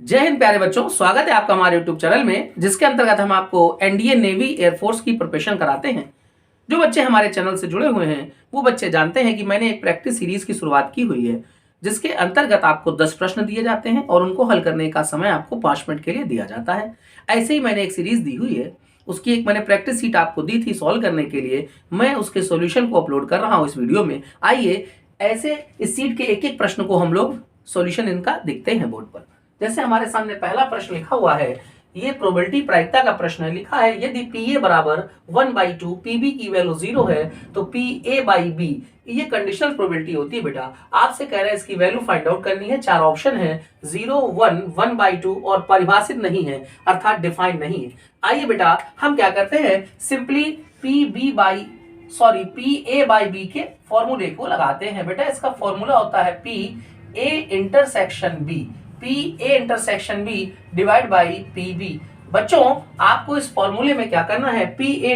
जय हिंद प्यारे बच्चों, स्वागत है आपका हमारे YouTube चैनल में, जिसके अंतर्गत हम आपको एनडीए, नेवी, एयरफोर्स की प्रिपरेशन कराते हैं। जो बच्चे हमारे चैनल से जुड़े हुए हैं वो बच्चे जानते हैं कि मैंने एक प्रैक्टिस सीरीज की शुरुआत की हुई है, जिसके अंतर्गत आपको 10 प्रश्न दिए जाते हैं और उनको हल करने का समय आपको 5 मिनट के लिए दिया जाता है। ऐसे ही मैंने एक सीरीज दी हुई है, उसकी एक मैंने प्रैक्टिस सीट आपको दी थी सॉल्व करने के लिए। मैं उसके सॉल्यूशन को अपलोड कर रहा हूँ इस वीडियो में। आइए ऐसे इस सीट के एक एक प्रश्न को हम लोग सॉल्यूशन इनका देखते हैं बोर्ड पर। जैसे हमारे सामने पहला प्रश्न लिखा हुआ है, ये प्रोबेबिलिटी प्रायिकता का प्रश्न है। लिखा है यदि PA बराबर 1/2, PB की वैल्यू 0 है तो PA/B, ये कंडीशनल प्रोबेबिलिटी होती है बेटा। आपसे कह रहे हैं इसकी वैल्यू फाइंड आउट करनी है। 4 ऑप्शन है, 0, 1, 1/2 और परिभाषित नहीं है, अर्थात डिफाइंड नहीं है। आइए बेटा हम क्या करते हैं, सिंपली PA/B के फॉर्मूले को लगाते हैं। बेटा इसका फॉर्मूला होता है PA intersection B divide by PB। बच्चों आपको इस फॉर्मूले में क्या करना है, PA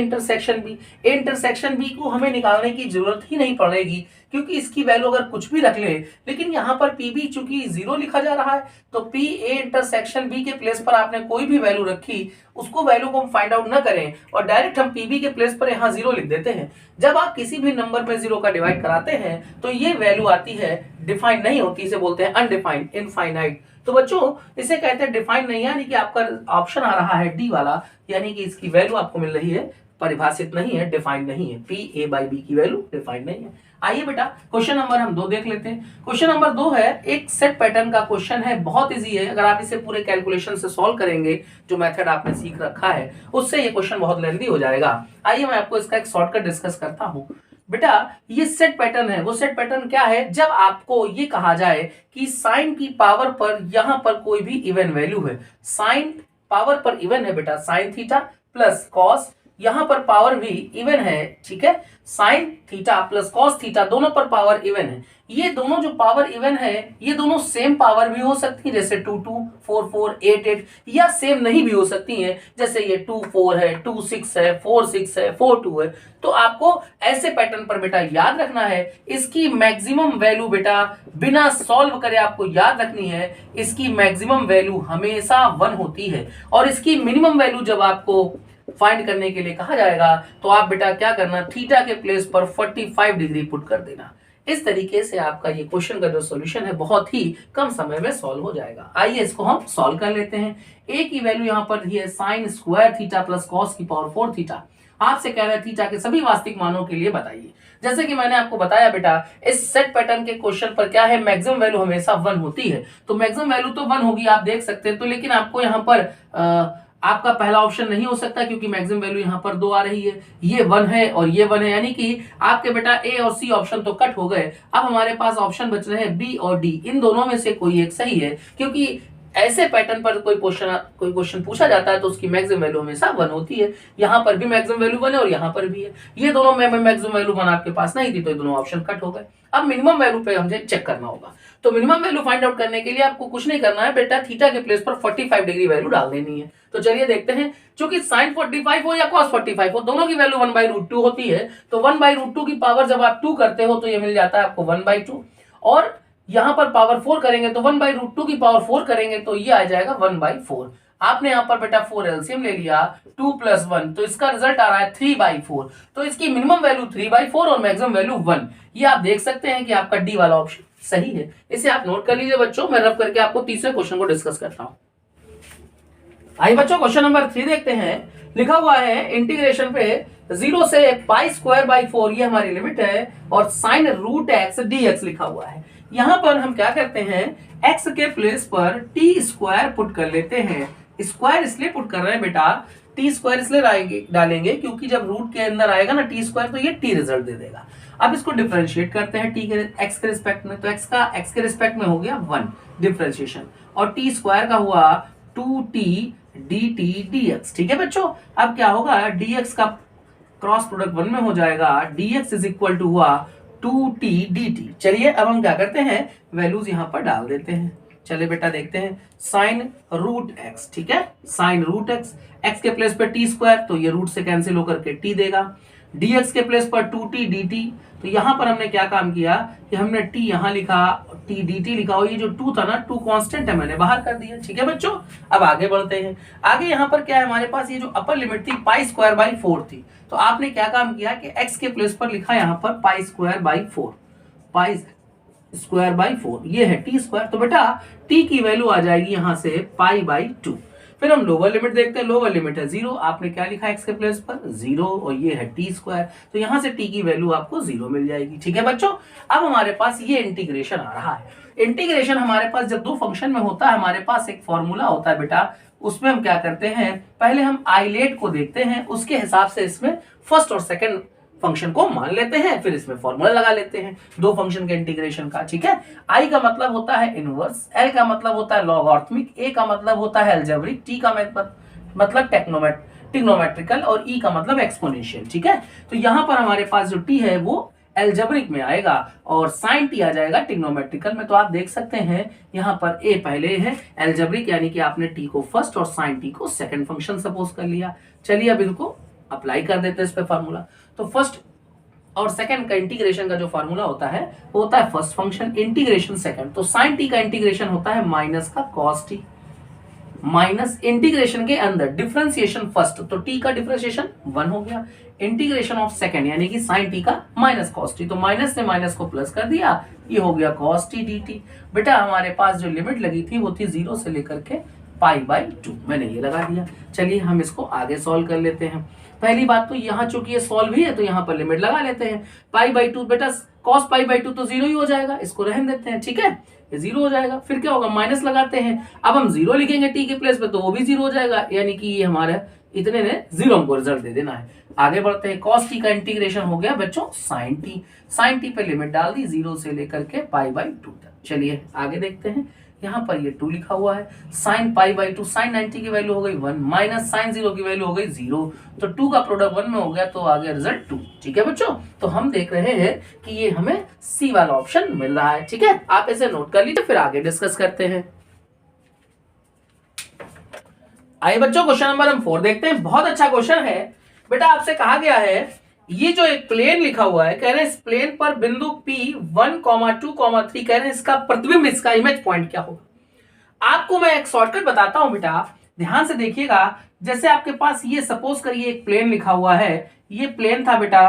इंटरसेक्शन B को हमें निकालने की जरूरत ही नहीं पड़ेगी, क्योंकि इसकी वैल्यू अगर कुछ भी रख ले, लेकिन यहाँ पर PB चूंकि 0 लिखा जा रहा है तो PA इंटरसेक्शन B के प्लेस पर आपने कोई भी वैल्यू रखी, उसको वैल्यू को हम फाइंड आउट ना करें और डायरेक्ट हम PB के प्लेस पर यहाँ 0 लिख देते हैं। जब आप किसी भी नंबर पे 0 का डिवाइड कराते हैं तो ये वैल्यू आती है, डिफाइंड नहीं होती, इसे बोलते हैं अनडिफाइंड, इनफाइनाइट। तो बच्चों इसे कहते हैं डिफाइंड नहीं, यानी कि आपका ऑप्शन आ रहा है डी वाला, यानी कि इसकी वैल्यू आपको मिल रही है परिभाषित नहीं है, डिफाइंड नहीं है। PA/B की वैल्यू डिफाइंड नहीं है। आइए बेटा क्वेश्चन नंबर हम 2 देख लेते हैं। क्वेश्चन नंबर 2 है, एक सेट पैटर्न का क्वेश्चन है, बहुत इजी है। अगर आप इसे पूरे कैलकुलेशन से सॉल्व करेंगे, जो मेथड आपने सीख रखा है उससे ये क्वेश्चन बहुत लेंथी हो जाएगा। आइए मैं आपको इसका एक शॉर्टकट डिस्कस करता हूं। बेटा ये सेट पैटर्न है, वो सेट पैटर्न क्या है, जब आपको ये कहा जाए कि साइन की पावर पर यहां पर कोई भी इवन वैल्यू है, साइन पावर पर इवन है बेटा, साइन थीटा प्लस कॉस, यहां पर पावर भी इवन है, ठीक है, sine theta plus cos theta दोनों पर पावर इवन है। ये दोनों जो पावर इवन है ये दोनों सेम पावर भी हो सकती है, जैसे 2 2, 4 4, 8 8, या सेम नहीं भी हो सकती हैं, जैसे ये 2 4 है, 2 6 है, 4 6 है, 4 2 है। तो आपको ऐसे पैटर्न पर बेटा याद रखना है, इसकी मैक्सिमम वैल्यू बेटा बिना सॉल्व करे आपको याद रखनी है, इसकी मैक्सिमम वैल्यू हमेशा 1 होती है। और इसकी मिनिमम वैल्यू जब आपको फाइंड करने के लिए कहा जाएगा तो आप बेटा क्या करना, थीटा के प्लेस पर 45 डिग्री पुट कर देना। इस तरीके से आपका ये क्वेश्चन का जो सॉल्यूशन है बहुत ही कम समय में सॉल्व हो जाएगा। आइए इसको हम सॉल्व कर लेते हैं। ए की वैल्यू यहाँ पर दी है sine square theta plus cos की पावर 4 थीटा। आपसे कह रहे हैं थीटा के सभी वास्तविक मानों के लिए बताइए। जैसे कि मैंने आपको बताया बेटा, इस सेट पैटर्न के क्वेश्चन पर क्या है, मैक्सिमम वैल्यू हमेशा 1 होती है, तो मैक्सिमम वैल्यू तो 1 होगी, आप देख सकते हैं। तो लेकिन आपको यहाँ पर आपका पहला ऑप्शन नहीं हो सकता, क्योंकि मैक्सिमम वैल्यू यहाँ पर 2 आ रही है, ये 1 है और ये 1 है, यानी कि आपके बेटा ए और सी ऑप्शन तो कट हो गए। अब हमारे पास ऑप्शन बच रहे हैं बी और डी, इन दोनों में से कोई एक सही है, क्योंकि ऐसे पैटर्न पर कोई क्वेश्चन पूछा जाता है तो उसकी मैक्सिमम वैल्यू हमेशा 1 होती है। यहाँ पर भी मैक्सिमम वैल्यू 1 है और यहाँ पर भी है, ये दोनों में मैक्सिमम वैल्यू 1 आपके पास नहीं थी, तो ये दोनों ऑप्शन कट हो गए। अब मिनिमम वैल्यू पे हमें चेक करना होगा, तो मिनिमम वैल्यू फाइंड आउट करने के लिए आपको कुछ नहीं करना है बेटा, थीटा के प्लेस पर 45 डिग्री वैल्यू डाल देनी है। तो चलिए देखते हैं, क्योंकि sin 45 हो या cos 45 हो, दोनों की वैल्यू 1/√2 होती है, तो 1/√2 की पावर जब आप 2 करते हो तो ये मिल जाता है आपको 1/2, और यहां पर पावर 4 करेंगे तो 1/√2 की पावर 4 करेंगे तो ये आ जाएगा 1/4। आपने यहाँ पर बेटा 4 एलसीएम ले लिया, 2 + 1, तो इसका रिजल्ट आ रहा है 3/4। तो इसकी मिनिमम वैल्यू 3/4 और मैक्सिमम वैल्यू 1। ये आप देख सकते हैं कि आपका डी वाला ऑप्शन सही है। इसे आप नोट कर लीजिए बच्चों, मैं रब करके आपको तीसरे क्वेश्चन को डिस्कस करता हूं। आइए बच्चों क्वेश्चन नंबर 3 देखते हैं। लिखा हुआ है इंटीग्रेशन पे 0 से π²/4, ये हमारी लिमिट है, और sin √x dx लिखा हुआ है। यहां पर हम क्या करते हैं, x के प्लेस पर t² पुट कर लेते हैं। स्क्वायर इसलिए पुट कर रहे हैं बेटा, t² इसलिए डालेंगे क्योंकि जब रूट के अंदर आएगा ना t² तो ये t रिजल्ट दे देगा। अब इसको डिफरेंशिएट करते हैं x के रिस्पेक्ट में, तो x का x के रिस्पेक्ट में हो गया 1 डिफरेंशिएशन, और t² का हुआ 2t dt dx। ठीक है बच्चों, अब क्या होगा, dx का क्रॉस प्रोडक्ट 1 में हो जाएगा, dx इज इक्वल टू हुआ 2t dt। चलिए अब हम क्या करते हैं, वैल्यूज यहां पर डाल देते हैं। चलिए बेटा देखते हैं, sin √x, ठीक है, sin √x, x के प्लेस पर t² तो ये रूट से कैंसिल होकर के t देगा, dx के प्लेस पर 2t dt, तो यहाँ पर हमने क्या काम किया कि हमने टी यहाँ लिखा, टी डी टी लिखा, और ये जो 2 था ना, 2 कांस्टेंट है, मैंने बाहर कर दिया। ठीक है बच्चों, अब आगे बढ़ते हैं। आगे यहाँ पर क्या है हमारे पास, ये जो अपर लिमिट थी पाई स्क्वायर बाई 4 थी, तो आपने क्या काम किया कि x के प्लेस पर लिखा यहाँ पर pi square by 4, pi square by 4, ये है टी स्क्वायर। तो बेटा टी की वैल्यू आ जाएगी यहाँ से पाई बाई 2। फिर हम लोअर लिमिट देखते हैं, लोअर लिमिट है 0, आपने क्या लिखा x के प्लेस पर 0, और ये है टी स्क्वायर, तो यहाँ से t की वैल्यू आपको 0 मिल जाएगी। ठीक है बच्चों, अब हमारे पास ये इंटीग्रेशन आ रहा है। इंटीग्रेशन हमारे पास जब दो फंक्शन में होता है, हमारे पास एक फॉर्मूला होता है बेटा, उसमें हम क्या करते हैं, पहले हम आइलेट को देखते हैं, उसके हिसाब से इसमें फर्स्ट और सेकंड फंक्शन को मान लेते हैं, फिर इसमें फॉर्मूला लगा लेते हैं दो फंक्शन के इंटीग्रेशन का। ठीक है, आई का मतलब होता है इनवर्स, एल का मतलब होता है लॉगरिथमिक, ए का मतलब होता है अलजेब्रिक, टी का मतलब ट्रिग्नोमेट्रिकल, और ई का मतलब एक्सपोनेंशियल। ठीक है, तो यहां पर हमारे पास जो टी है वो एल्जेब्रिक में आएगा और साइन टी आ जाएगा ट्रिग्नोमेट्रिकल में। तो आप देख सकते हैं यहाँ पर ए पहले है एल्जेब्रिक, यानी कि आपने टी को फर्स्ट और साइन टी को सेकंड फंक्शन सपोज कर लिया। चलिए अब इनको अप्लाई कर देते हैं इस पे फार्मूला। तो फर्स्ट और सेकंड का इंटीग्रेशन का जो फार्मूला होता है वो होता है फर्स्ट फंक्शन इंटीग्रेशन सेकंड, तो साइन टी का इंटीग्रेशन होता है माइनस का कॉस टी, माइनस इंटीग्रेशन के अंदर डिफरेंशिएशन फर्स्ट, तो टी का डिफरेंशिएशन 1 हो गया, इंटीग्रेशन ऑफ सेकंड यानी कि साइन टी का माइनस कॉस टी, तो माइनस से माइनस को प्लस कर दिया, ये हो गया कॉस टी डी टी। बेटा हमारे पास जो लिमिट लगी थी वो थी 0 से लेकर के पाई बाई 2, मैंने ये लगा दिया। चलिए हम इसको आगे सॉल्व कर लेते हैं। पहली बात तो यहाँ चूंकि ये सॉल्व ही है तो यहाँ पर लिमिट लगा लेते हैं, पाई बाई 2, बेटा कॉस पाई बाई 2 तो 0 ही हो जाएगा, इसको रहने देते हैं। ठीक है, ये 0 हो जाएगा, फिर क्या होगा माइनस लगाते हैं, अब हम 0 लिखेंगे टी के प्लेस पे तो वो भी 0 हो जाएगा, यानी कि ये हमारा इतने ने 0 हमको रिजल्ट दे देना है। आगे बढ़ते हैं, cos t का इंटीग्रेशन हो गया बच्चों sin t पे लिमिट डाल दी 0 से लेकर के पाई बाई 2 तक। चलिए आगे देखते हैं, यहाँ पर ये 2 लिखा हुआ है, sin पाई बाई 2, sin 90 की वैल्यू हो गई 1 माइनस sin 0 की वैल्यू हो गई 0, तो 2 का प्रोडक्ट 1 में हो गया तो आ गया रिजल्ट 2। ठीक है बच्चों, तो हम देख रहे हैं कि ये हमें सी वाला ऑप्शन मिल रहा है। ठीक है, आप इसे नोट कर लीजिए, फिर आगे डिस्कस करते हैं। आइए बच्चों क्वेश्चन नंबर हम 4 देखते हैं, बहुत अच्छा क्वेश्चन है बेटा। आपसे कहा गया है ये जो एक प्लेन लिखा हुआ है, कह रहे हैं इस प्लेन पर बिंदु P 1, 2, 3 कह रहे हैं इसका प्रतिबिंब, इसका इमेज पॉइंट क्या होगा। आपको मैं एक शॉर्टकट बताता हूं बेटा, ध्यान से देखिएगा। जैसे आपके पास ये सपोज करिए एक प्लेन लिखा हुआ है, ये प्लेन था बेटा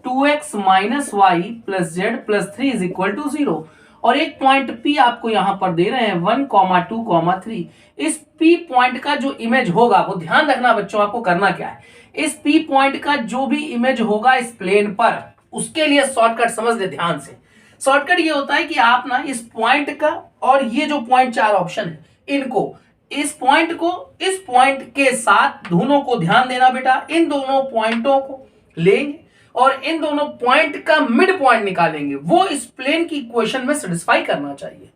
2x minus y plus z plus 3 is equal to 0, और एक पॉइंट P आपको यहां पर दे रहे हैं 1, 2, 3। इस P पॉइंट का जो इमेज होगा, वो ध्यान रखना बच्चों, आपको करना क्या है, इस P पॉइंट का जो भी इमेज होगा इस प्लेन पर, उसके लिए शॉर्टकट समझ ले ध्यान से। शॉर्टकट ये होता है कि आप ना इस पॉइंट का और ये जो पॉइंट 4 ऑप्शन है, इनको, इस पॉइंट को इस पॉइंट के साथ दोनों को ध्यान देना बेटा, इन दोनों पॉइंटों को लेंगे और इन दोनों पॉइंट का मिड पॉइंट निकालेंगे, वो इस प्लेन की इक्वेशन में सेटिस्फाई करना चाहिए।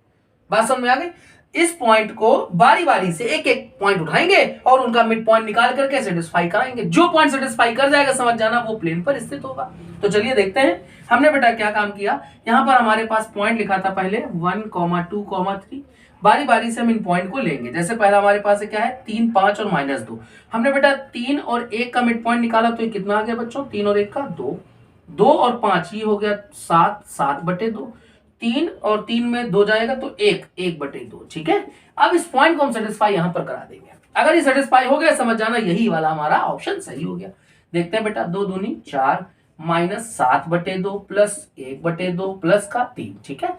बात समझ में आ गई। इस पॉइंट को बारी बारी से एक एक पॉइंट उठाएंगे और उनका मिड पॉइंट निकाल करके सेटिस्फाई कराएंगे, जो पॉइंट सेटिस्फाई कर जाएगा समझ जाना वो प्लेन पर स्थित होगा। तो चलिए देखते हैं हमने बेटा क्या काम किया। यहां पर हमारे पास पॉइंट लिखा था पहले 1, 2, 3, बारी बारी से हम इन पॉइंट को लेंगे। जैसे पहला हमारे पास क्या है 3, 5 और -2, हमने बेटा 3 और 1 का मिड पॉइंट निकाला, तो ये कितना आ गया बच्चों, 3 और 1 का 2, 2 और 5 ये हो गया 7, 7/2, 3 और 3 में 2 जाएगा तो 1, 1/2। ठीक है, अब इस पॉइंट को हम सेटिस्फाई यहां पर करा देंगे। अगर ये सेटिस्फाई हो गया समझ जाना यही वाला हमारा ऑप्शन सही हो गया। देखते हैं बेटा, 2 दूनी 4 माइनस 7/2 प्लस 1/2 प्लस का 3। ठीक है,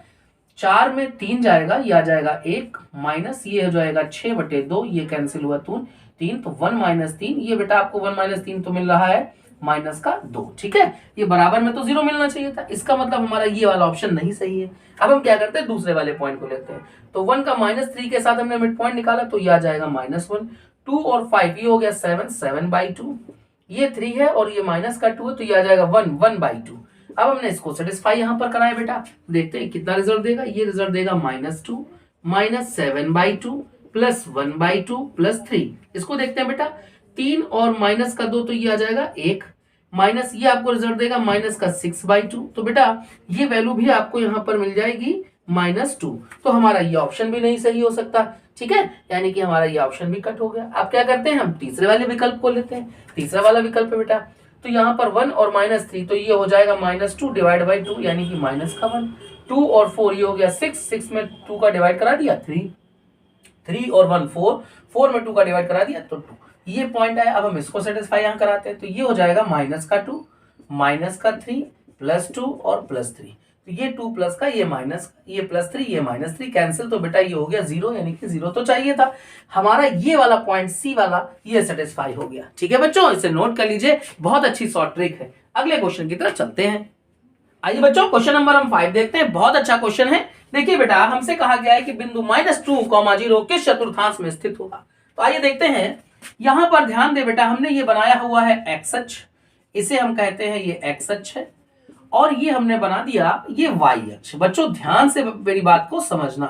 4 में 3 जाएगा, ये आ जाएगा 1 माइनस ये हो जाएगा 6/2, ये कैंसिल हुआ 3, तो 1 माइनस 3, ये बेटा आपको 1 माइनस 3 तो मिल रहा है माइनस का 2। ठीक है, ये बराबर में तो 0 मिलना चाहिए था, इसका मतलब हमारा ये वाला ऑप्शन नहीं सही है। अब हम क्या करते हैं, दूसरे वाले पॉइंट को लेते हैं। तो 1 का -3 के साथ हमने मिड पॉइंट निकाला, तो ये आ जाएगा -1, 2 और 5 ये हो गया 7, 7/2, ये 3 है और ये माइनस का 2 है, तो ये आ जाएगा 1, 1/2। अब हमने इसको सेटिस्फाई यहां पर कराया बेटा, देखते हैं कितना रिजल्ट देगा। ये रिजल्ट देगा -2 माइनस 7/2 प्लस 1/2 प्लस 3। इसको देखते हैं बेटा, 3 और माइनस का 2 तो ये आ जाएगा 1 माइनस ये आपको रिजल्ट देगा माइनस का 6/2, तो बेटा ये वैल्यू भी आपको यहां पर मिल जाएगी -2। तो हमारा ये ऑप्शन भी नहीं सही हो सकता। ठीक है, यानी कि हमारा ये ऑप्शन भी कट हो गया। अब क्या करते हैं, हम तीसरे वाले विकल्प को लेते हैं। तीसरा वाला विकल्प है बेटा तो यहाँ पर 1 और -3, तो ये हो जाएगा -2 डिवाइड बाई 2 यानी कि -1। 2 और 4 ये हो गया 6, 6 में 2 का डिवाइड करा दिया 3, 3 और 1 4, 4 में 2 का डिवाइड करा दिया तो 2। ये पॉइंट आया। अब हम इसको सेटिस्फाई यहाँ कराते हैं, तो ये हो जाएगा -2 -3 +2 और +3, तो ये 2 प्लस का ये माइनस, ये +3 ये -3 कैंसिल, तो बेटा ये हो गया 0, यानी कि 0 तो चाहिए था हमारा। ये वाला पॉइंट सी वाला ये सेटिस्फाई हो गया। ठीक है बच्चों, इसे नोट कर लीजिए, बहुत अच्छी शॉर्ट ट्रिक है। अगले क्वेश्चन की तरफ चलते हैं। आइए बच्चों, क्वेश्चन नंबर हम 5 देखते हैं। बहुत अच्छा क्वेश्चन है। देखिए बेटा, हमसे कहा गया है कि बिंदु -2, 0 किस चतुर्थांश में स्थित होगा। तो आइए देखते हैं। यहां पर ध्यान दे बेटा, हमने ये बनाया हुआ है एक्स अक्ष, इसे हम कहते हैं ये एक्स अक्ष है, और ये हमने बना दिया ये वाई अक्ष। बच्चों ध्यान से मेरी बात को समझना,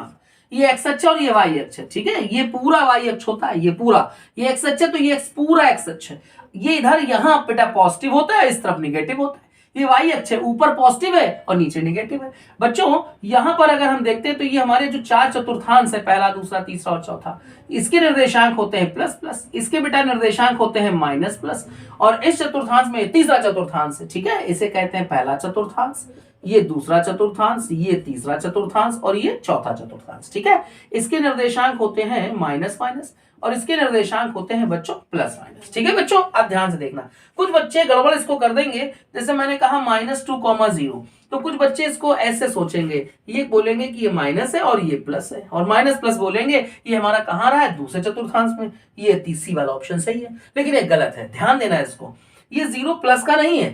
ये एक्स अक्ष और ये वाई अक्ष है। ठीक है, ये पूरा वाई अक्ष होता है, ये पूरा, ये एक्स अक्ष है तो ये पूरा एक्स अक्ष है। ये इधर यहाँ बेटा पॉजिटिव होता है, इस तरफ निगेटिव होता है। ये वाई अक्ष है, ऊपर पॉजिटिव है और नीचे निगेटिव है। बच्चों यहां पर अगर हम देखते हैं तो ये हमारे जो 4 चतुर्थांश है, पहला दूसरा तीसरा और चौथा, इसके निर्देशांक होते हैं प्लस प्लस, इसके बेटा निर्देशांक होते हैं माइनस प्लस, और इस चतुर्थांश में तीसरा चतुर्थांश है। ठीक है, इसे कहते हैं पहला चतुर्थांश, ये दूसरा चतुर्थांश, ये तीसरा चतुर्थांश और ये चौथा चतुर्थांश। ठीक है, इसके निर्देशांक होते हैं माइनस माइनस और इसके निर्देशांक होते हैं बच्चों प्लस माइनस। ठीक है बच्चों, अब ध्यान से देखना, कुछ बच्चे गड़बड़ इसको कर देंगे। जैसे मैंने कहा -2, 0, तो कुछ बच्चे इसको ऐसे सोचेंगे, ये बोलेंगे कि ये माइनस है और ये प्लस है, और माइनस प्लस बोलेंगे ये हमारा कहाँ रहा है, दूसरे चतुर्थांश में। ये तीसरी वाला ऑप्शन सही है, लेकिन ये गलत है, ध्यान देना है इसको। ये 0 प्लस का नहीं है।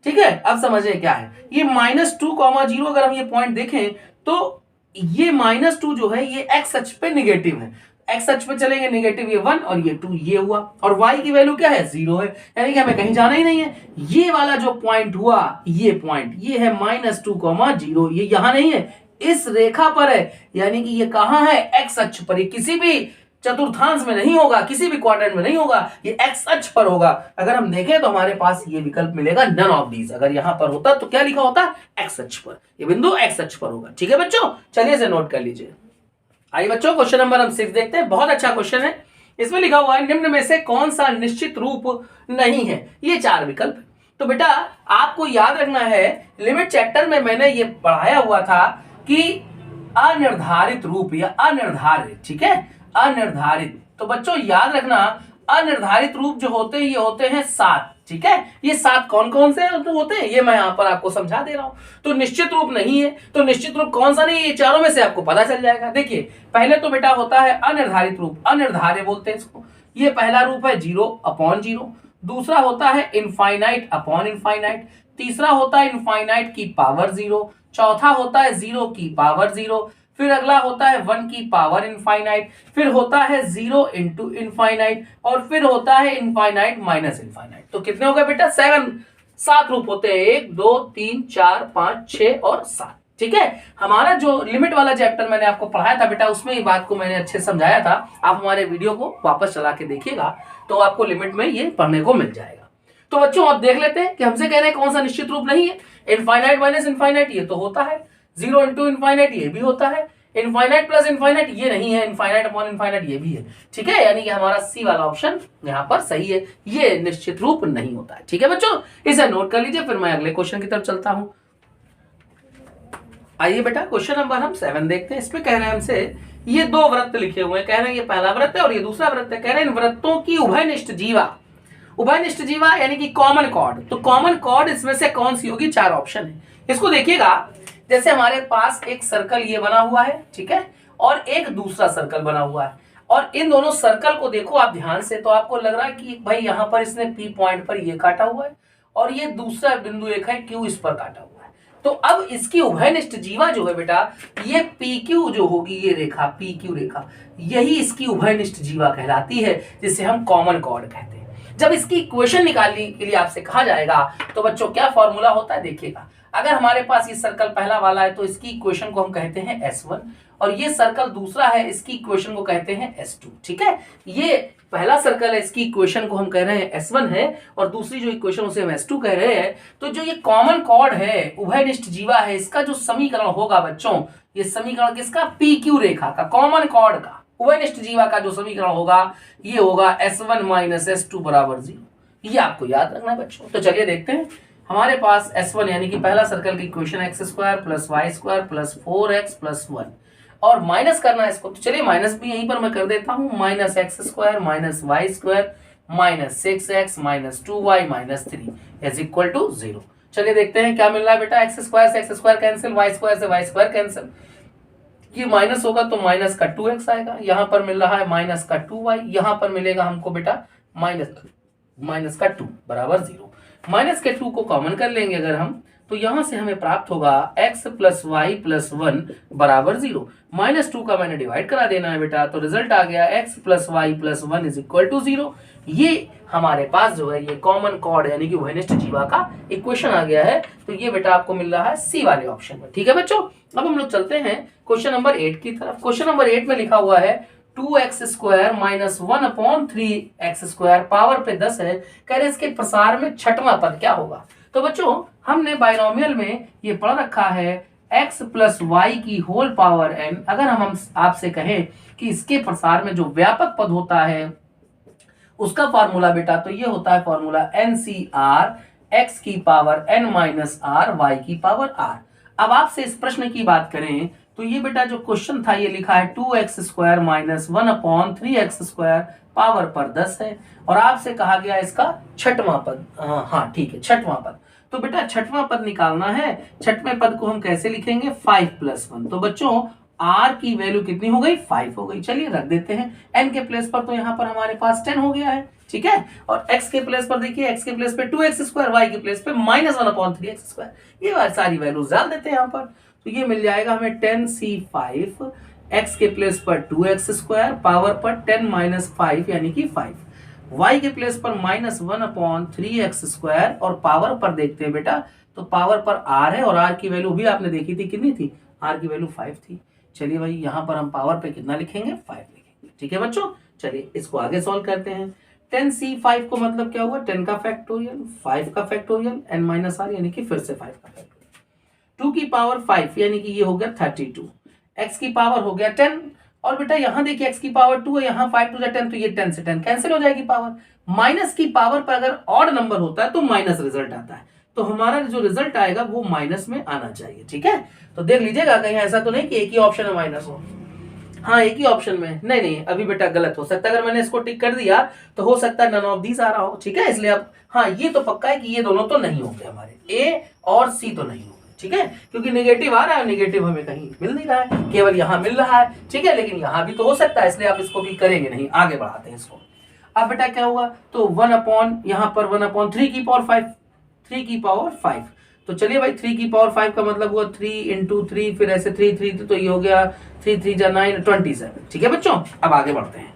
ठीक है, अब समझिए क्या है ये -2, 0। अगर हम ये पॉइंट देखें तो ये -2 जो है ये एक्स अक्ष पे निगेटिव है, एक्स अक्ष पे चलेंगे निगेटिव, ये 1 और ये 2, ये हुआ, और y की वैल्यू क्या है, 0 है, यानी कि हमें कहीं जाना ही नहीं है। ये वाला जो पॉइंट हुआ, ये पॉइंट ये है -2, 0, ये यहां नहीं है, इस रेखा पर है, यानी कि ये कहां है, एक्स अक्ष पर। ये किसी भी चतुर्थांश में नहीं होगा, किसी भी क्वाड्रेंट में नहीं होगा, ये एक्स अक्ष पर होगा। अगर हम देखें तो हमारे पास ये विकल्प मिलेगा नन ऑफ दीज। अगर यहां पर होता तो क्या लिखा होता, एक्स अक्ष पर, ये बिंदु एक्स अक्ष पर होगा। ठीक है बच्चों, चलिए इसे नोट कर लीजिए। आइए बच्चों, क्वेश्चन नंबर हम 6 देखते हैं। बहुत अच्छा क्वेश्चन है। इसमें लिखा हुआ है निम्न में से कौन सा निश्चित रूप नहीं है। ये 4 विकल्प। तो बेटा आपको याद रखना है, लिमिट चैप्टर में मैंने ये पढ़ाया हुआ था कि अनिर्धारित रूप या अनिर्धारित, ठीक है, अनिर्धारित। तो बच्चों याद रखना, अनिर्धारित रूप जो होते हैं ये होते हैं 7। ठीक है, ये 7 कौन कौन से होते हैं ये मैं यहां पर आपको समझा दे रहा हूं। तो निश्चित रूप नहीं है, तो निश्चित रूप कौन सा नहीं है, ये चारों में से आपको पता चल जाएगा। देखिए पहले तो बेटा होता है अनिर्धारित रूप, अनिर्धार्य बोलते हैं इसको। ये पहला रूप है 0/0। दूसरा होता है इनफाइनाइट अपॉन इनफाइनाइट। तीसरा होता है इनफाइनाइट की पावर 0। चौथा होता है 0 की पावर 0। फिर अगला होता है 1 की पावर इनफाइनाइट। फिर होता है 0 इंटू इनफाइनाइट, और फिर होता है इनफाइनाइट माइनस इनफाइनाइट। तो कितने हो गए बेटा, 7 रूप होते हैं, 1 2 3 4 5 6 और 7। ठीक है, हमारा जो लिमिट वाला चैप्टर मैंने आपको पढ़ाया था बेटा, उसमें ये बात को मैंने अच्छे समझाया था। आप हमारे वीडियो को वापस चला के देखिएगा तो आपको लिमिट में ये पढ़ने को मिल जाएगा। तो बच्चों अब देख लेते हैं कि हमसे कह रहे हैं कौन सा निश्चित रूप नहीं है। इनफाइनाइट माइनस इनफाइनाइट ये तो होता है, 0 इंटू इनफाइनाइट ये भी होता है, इनफाइनाइट प्लस इनफाइनाइट ये नहीं है, इनफाइनाइट अपॉन इनफाइनाइट ये भी है। ठीक है, यानी कि हमारा सी वाला ऑप्शन यहाँ पर सही है, ये निश्चित रूप नहीं होता है। ठीक है बच्चों, इसे नोट कर लीजिए, फिर मैं अगले क्वेश्चन की तरफ चलता हूं। आइए बेटा, क्वेश्चन नंबर हम 7 देखते हैं। इसमें कह रहे हैं हमसे, ये 2 वृत्त लिखे हुए हैं, कह रहे हैं ये पहला वृत्त है और ये दूसरा वृत्त है। कह रहे हैं इन वृत्तों की उभयनिष्ठ जीवा, उभयनिष्ठ जीवा यानी कि कॉमन कॉर्ड। तो कॉमन कॉर्ड इसमें से कौन सी होगी, 4 ऑप्शन है। इसको देखिएगा, जैसे हमारे पास एक सर्कल ये बना हुआ है, ठीक है, और एक दूसरा सर्कल बना हुआ है, और इन दोनों सर्कल को देखो आप ध्यान से, तो आपको लग रहा है कि भाई यहाँ पर इसने पी पॉइंट पर ये काटा हुआ है और ये दूसरा बिंदु एक है क्यू, इस पर काटा हुआ है। तो अब इसकी उभयनिष्ठ जीवा जो है बेटा, ये पी क्यू जो होगी, ये रेखा पी क्यू रेखा, यही इसकी उभयनिष्ठ जीवा कहलाती है, जिसे हम कॉमन कॉर्ड कहते हैं। जब इसकी इक्वेशन निकालने के लिए आपसे कहा जाएगा तो बच्चों क्या फॉर्मूला होता है, देखिएगा। अगर हमारे पास ये सर्कल पहला वाला है तो इसकी इक्वेशन को हम कहते हैं S1, और ये सर्कल दूसरा है, इसकी इक्वेशन को कहते हैं S2। ठीक है, ये पहला सर्कल है, इसकी इक्वेशन को हम कह रहे हैं S1 है, और दूसरी जो इक्वेशन उसे हम S2 कह रहे हैं। तो जो ये कॉमन कॉर्ड है, उभयनिष्ठ जीवा है, इसका जो समीकरण होगा बच्चों, ये समीकरण किसका, PQ रेखा का, कॉमन कॉर्ड का, उभयनिष्ठ जीवा का जो समीकरण होगा ये होगा S1 माइनस S2 बराबर 0। ये आपको याद रखना है बच्चों। तो चलिए देखते हैं, हमारे पास S1 यानी कि पहला सर्कल की equation x square plus y square plus 4x plus 1 और माइनस करना है इसको। तो चलिए माइनस भी यहीं पर मैं कर देता हूं, minus x square minus y square minus 6x minus 2y minus 3 is equal to 0। चलिए देखते हैं क्या मिल रहा है बेटा। एक्स स्क्वायर से x square cancel, y square से वाई स्क्वायर कैंसिल, ये माइनस होगा तो माइनस का 2x आएगा, यहाँ पर मिल रहा है माइनस का 2y, यहाँ पर मिलेगा हमको बेटा माइनस का 2 बराबर 0। माइनस के 2 को कॉमन कर लेंगे अगर हम, तो यहां से हमें प्राप्त होगा x प्लस वाई प्लस 1 बराबर 0। माइनस 2 का मैंने डिवाइड करा देना है बेटा, तो रिजल्ट आ गया x plus y plus 1 is equal to 0। ये हमारे पास जो है ये कॉमन कॉर्ड यानी कि वोहेनिस्ट जीवा का इक्वेशन आ गया है। तो ये बेटा आपको मिल रहा है सी वाले ऑप्शन में। ठीक है बच्चों, अब हम लोग चलते हैं क्वेश्चन नंबर 8 की तरफ। क्वेश्चन नंबर 8 में लिखा हुआ है 2x square minus 1/3x square power पे 10 है, कह रहे इसके प्रसार में छठवां पद क्या होगा। तो बच्चों हमने बाइनोमियल में ये पढ़ रखा है x प्लस वाई की होल पावर n। अगर हम आपसे कहें कि इसके प्रसार में जो व्यापक पद होता है उसका फॉर्मूला बेटा, तो ये होता है फॉर्मूला NCR x की power n minus r y की पावर r। अब आपसे इस प्रश्न की बात करें तो ये बेटा जो क्वेश्चन था ये लिखा है 2x square minus 1/3x square power पर 10 है और आपसे कहा गया इसका छठवां पद। हाँ ठीक है, छठवां पद। तो बेटा छठवां पद निकालना है, छठवें पद को हम कैसे लिखेंगे 5 प्लस 1। तो बच्चों r की वैल्यू कितनी हो गई 5 हो गई। चलिए रख देते हैं n के प्लेस पर, तो यहाँ पर हमारे पास 10 हो गया है। ठीक है, और x के प्लेस पर देखिए, x के प्लेस पे 2x स्क्वायर, y के प्लेस पे माइनस 1/3x स्क्वायर, ये सारी वैल्यूज डाल देते हैं यहाँ पर। तो ये मिल जाएगा हमें 10c5, x के प्लेस पर 2x स्क्वायर पावर पर 10 माइनस 5 यानी कि 5, y के प्लेस पर माइनस 1/3x स्क्वायर और पावर पर देखते हैं बेटा, तो पावर पर r है और r की वैल्यू भी आपने देखी थी कितनी थी, r की वैल्यू 5 थी। चलिए भाई यहाँ पर हम पावर पे कितना लिखेंगे 5 लिखेंगे। ठीक है बच्चों, चलिए इसको आगे सॉल्व करते हैं। 10c5 को मतलब क्या हुआ 10 का फैक्टोरियल, 5 का फैक्टोरियल, n माइनस r यानी कि फिर से 5 का फैक्टोरियल, 2 की पावर 5 यानी कि ये हो गया 32, x की पावर हो गया 10 और बेटा यहाँ देखिए x की पावर 2 है, यहाँ 5 टू 10 तो ये 10 से 10 कैंसिल हो जाएगी पावर। माइनस की पावर पर अगर ऑड नंबर होता है तो माइनस रिजल्ट आता है, तो हमारा जो रिजल्ट आएगा वो माइनस में आना चाहिए। ठीक है, तो देख लीजिएगा कहीं ऐसा तो नहीं कि एक ही ऑप्शन है माइनस हो। हाँ एक ही ऑप्शन में नहीं, अभी बेटा गलत हो सकता है, अगर मैंने इसको टिक कर दिया तो हो सकता है नन ऑफ दीज आ रहा हो। ठीक है, इसलिए अब हाँ ये तो पक्का है कि ये दोनों तो नहीं होंगे हमारे, ए और सी तो नहीं होंगे। ठीक है, क्योंकि नेगेटिव आ रहा है, नेगेटिव हमें कहीं मिल नहीं रहा है, केवल यहाँ मिल रहा है। ठीक है, लेकिन यहाँ भी तो हो सकता है, इसलिए आप इसको भी करेंगे नहीं, आगे बढ़ाते हैं इसको। अब बेटा क्या हुआ, तो 1 यहाँ पर 1/3 की पावर 5, 3 की पावर 5। तो चलिए भाई 3 की पावर 5 का मतलब हुआ 3 इंटू 3, फिर ऐसे 3 तो ये हो गया 3 3 जा 9 27। ठीक है बच्चों, अब आगे बढ़ते हैं।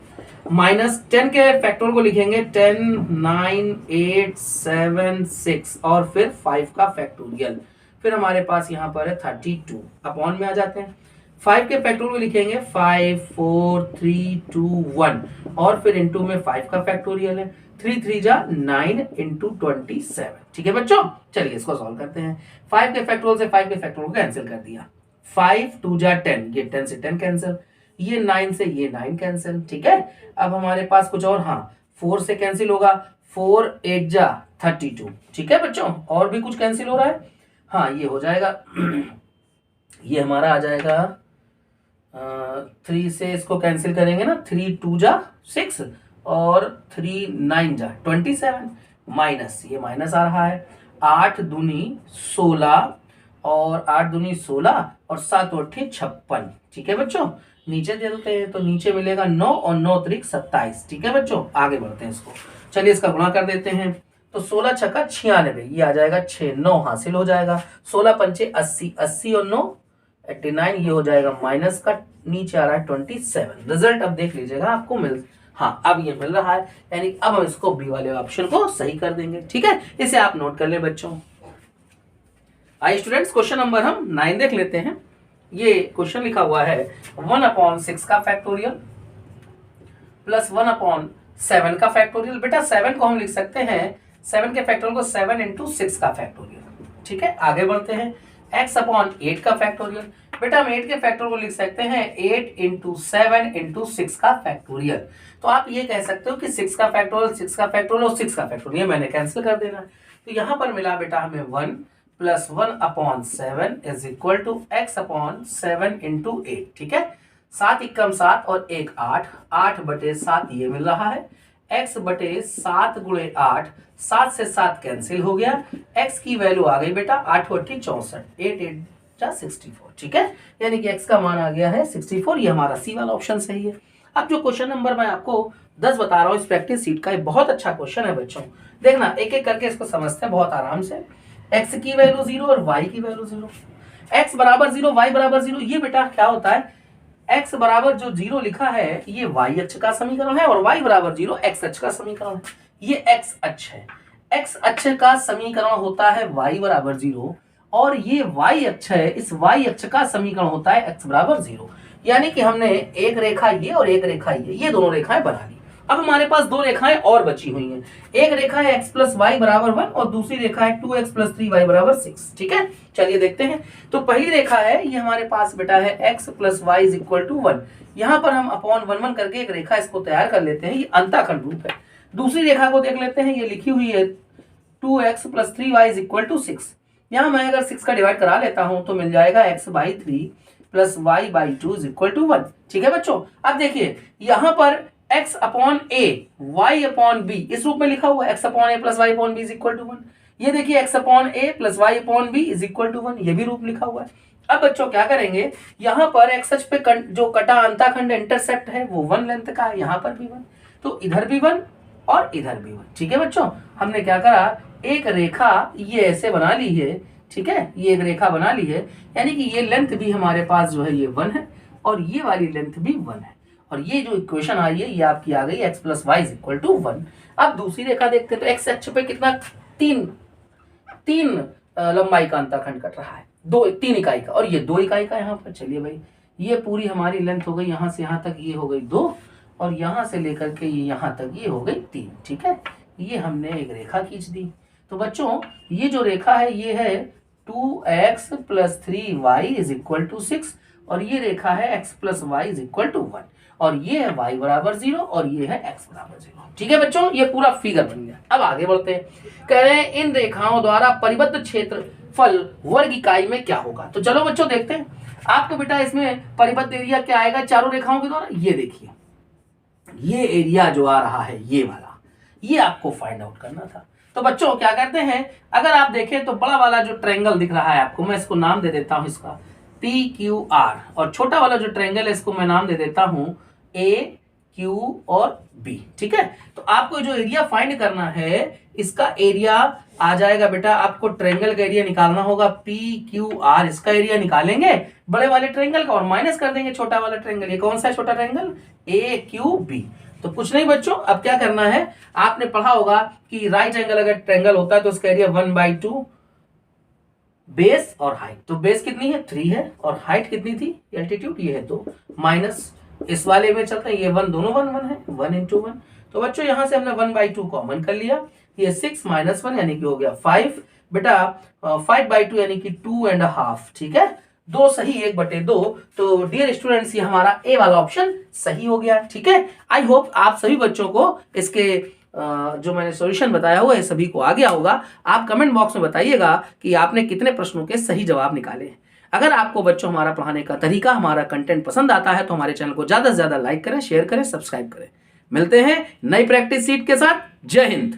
माइनस 10 के फैक्टर को लिखेंगे 10 9 8 7 6 और फिर 5 का फैक्टोरियल, फिर हमारे पास यहाँ पर है 32, अपॉन में आ जाते हैं। 5 के फैक्टोरियल को लिखेंगे 5 4 3 2 1 और फिर इंटू में 5 का फैक्टोरियल है, 3 3 जा 9 इंटू 27। ठीक है बच्चों, चलिए इसको सॉल्व करते हैं। 5 के फैक्टोरियल से 5 के फैक्टोरियल को कैंसिल कर दिया, 5 2 जा 10, ये 10 से 10 कैंसिल, ये 9 से ये 9 कैंसिल। ठीक है, अब हमारे पास कुछ और, हाँ 4 से कैंसिल होगा, 4 8 जा 32। ठीक है बच्चों, और भी कुछ कैंसिल हो रहा है, हाँ ये हो जाएगा ये हमारा आ जाएगा 3 से इसको कैंसिल करेंगे ना, 3 2 जा 6 और 3 9 जा 27, माइनस ये माइनस आ रहा है, 8 दूनी 16 और 8 दूनी 16 और 7 और 8 56। ठीक है बच्चों, नीचे देते हैं तो नीचे मिलेगा 9 और 9 त्रिक 27। ठीक है बच्चों, आगे बढ़ते हैं इसको। चलिए इसका गुणा कर देते हैं, तो 16 छक्का 96, ये आ जाएगा 6, 9 हासिल हो जाएगा, 16 पंचे 80, 80 और 9 89, ये हो जाएगा माइनस का, नीचे आ रहा है 27। रिजल्ट अब देख लीजिएगा आपको मिल, हाँ अब ये मिल रहा है, यानी अब हम इसको बी वाले ऑप्शन को सही कर देंगे। ठीक है, इसे आप नोट कर ले बच्चों। आइए स्टूडेंट्स, क्वेश्चन नंबर हम 9 देख लेते हैं। ये क्वेश्चन लिखा हुआ है 1/6 का फैक्टोरियल प्लस 1/7 का फैक्टोरियल। बेटा 7 को हम लिख सकते हैं, 7 के फैक्टोरियल को 7 इंटू 6 का फैक्टोरियल। ठीक है, आगे बढ़ते हैं। x/8 का फैक्टोरियल, बेटा हम 8 के फैक्टर को लिख सकते हैं 8 इंटू 7 इंटू 6 का फैक्टोरियल। तो आप ये कह सकते हो कि 6 का फैक्टोरियल, 6 का फैक्टोरियल और 6 का फैक्टोरियल, मैंने कैंसिल कर देना। तो यहाँ पर मिला बेटा हमें 1 plus 1/7 is equal to x upon 7 into 8। ठीक है, 7 एकम 7 और 1 8, 8/7 ये मिल रहा है, x/7 गुणे 8, 7 से 7 कैंसिल हो गया, x की वैल्यू आ गई बेटा 8 × 8 = 64, 8 8 जा 64। ठीक है, यानी कि x का मान आ गया है 64। ये हमारा सी वाला ऑप्शन सही है। अब जो क्वेश्चन नंबर मैं आपको 10 बता रहा हूँ इस प्रैक्टिस सीट का, ये बहुत अच्छा क्वेश्चन है बच्चों। देखना एक एक करके इसको समझते हैं बहुत आराम से। x की वैल्यू 0 और y की वैल्यू 0, x बराबर 0 y बराबर 0। ये बेटा क्या होता है, x बराबर जो 0 लिखा है ये y अक्ष का समीकरण है और y बराबर 0 x अक्ष का समीकरण है। ये x अक्ष है, x अक्ष का समीकरण होता है y बराबर 0 और ये y अक्ष है, इस y अक्ष का समीकरण होता है x बराबर 0। यानी कि हमने एक रेखा ये और एक रेखा ये दोनों रेखाएं बना ली। अब हमारे पास दो रेखाएं और बची हुई हैं। एक रेखा है x + y = 1 और दूसरी रेखा है 2x + 3y = 6। ठीक है, चलिए देखते हैं। तो पहली रेखा है ये हमारे पास बेटा है x + y = 1। यहाँ पर हम अपॉन 1 1 करके एक रेखा इसको तैयार कर लेते हैं, ये अंताखंड रूप है। दूसरी रेखा को देख लेते हैं, ये लिखी हुई है 2x + 3y = 6। यहाँ मैं अगर 6 का डिवाइड करा लेता हूँ तो मिल जाएगा x/3 + y/2 = 1। ठीक है बच्चों, अब देखिए यहाँ पर x/a y/b इस रूप में लिखा हुआ है, x/a + y/b = 1। ये देखिए x/a + y/b = 1, ये भी रूप लिखा हुआ है। अब बच्चों क्या करेंगे, यहाँ पर x अक्ष पे जो कटा अंताखंड इंटरसेप्ट है वो 1 लेंथ का है, यहाँ पर भी 1, तो इधर भी 1 और इधर भी 1। ठीक है बच्चों, हमने क्या करा, एक रेखा ये ऐसे बना ली है। ठीक है, ये एक रेखा बना ली है, यानी कि ये लेंथ भी हमारे पास जो है ये 1 है और ये वाली लेंथ भी 1 है। और ये जो इक्वेशन आई है ये आपकी आ गई x + y = 1। अब दूसरी रेखा देखते हैं, तो x अक्ष पे कितना, तीन लंबाई का अंतःखंड कट रहा है, 3 इकाई का, और ये 2 इकाई का यहाँ पर। चलिए भाई, ये पूरी हमारी लेंथ हो गई यहाँ से यहाँ तक, ये हो गई 2 और यहाँ से लेकर के ये यहाँ तक ये हो गई 3। ठीक है, ये हमने एक रेखा खींच दी। तो बच्चों ये जो रेखा है ये है 2x + 3y = 6 और ये रेखा है x + y = 1 और ये है y बराबर 0 और ये है x बराबर 0। ठीक है बच्चों, ये पूरा फिगर बन गया। अब आगे बढ़ते हैं, कह रहे हैं इन रेखाओं द्वारा परिबद्ध क्षेत्रफल वर्ग इकाई में क्या होगा। तो चलो बच्चों देखते हैं। आपको बेटा इसमें परिबद्ध एरिया क्या आएगा चारों रेखाओं के द्वारा, ये देखिए, ये एरिया जो आ रहा है ये वाला, ये आपको फाइंड आउट करना था। तो बच्चों क्या करते हैं, अगर आप देखें तो बड़ा वाला जो ट्रायंगल दिख रहा है आपको, मैं इसको नाम दे देता हूं इसका PQR, और छोटा वाला जो ट्रायंगल है इसको मैं नाम दे देता हूं AQ और B। ठीक है, तो आपको जो एरिया फाइंड करना है इसका एरिया आ जाएगा बेटा, आपको ट्रायंगल का एरिया निकालना होगा PQR, इसका एरिया निकालेंगे बड़े वाले ट्रायंगल का और माइनस कर देंगे छोटा वाला ट्रायंगल। ये कौन सा है छोटा ट्रायंगल, AQB। तो कुछ नहीं बच्चों, अब क्या करना है, आपने पढ़ा होगा कि राइट एंगल अगर ट्रायंगल होता है तो उसका एरिया 1/2 बेस और हाइट। तो बेस कितनी है 3 है और हाइट कितनी थी एल्टीट्यूड ये है 2, माइनस इस वाले में चलते हैं ये 1, दोनों 1 1 है, 1 × 1। तो बच्चों यहां से हमने 1/2 कॉमन कर लिया, ये 6 - 1 यानी कि हो गया 5 बेटा, 5/2 यानी कि 2.5। ठीक है, 2 सही 1/2। तो डियर स्टूडेंट्स ये हमारा ए वाला ऑप्शन सही हो गया। ठीक है, आई होप आप सभी बच्चों को इसके जो मैंने सॉल्यूशन बताया हुआ है सभी को आ गया होगा। आप कमेंट बॉक्स में बताइएगा कि आपने कितने प्रश्नों के सही जवाब निकाले। अगर आपको बच्चों हमारा पढ़ाने का तरीका, हमारा कंटेंट पसंद आता है तो हमारे चैनल को ज्यादा से ज्यादा लाइक करें, शेयर करें, सब्सक्राइब करें। मिलते हैं नई प्रैक्टिस सीट के साथ। जय हिंद।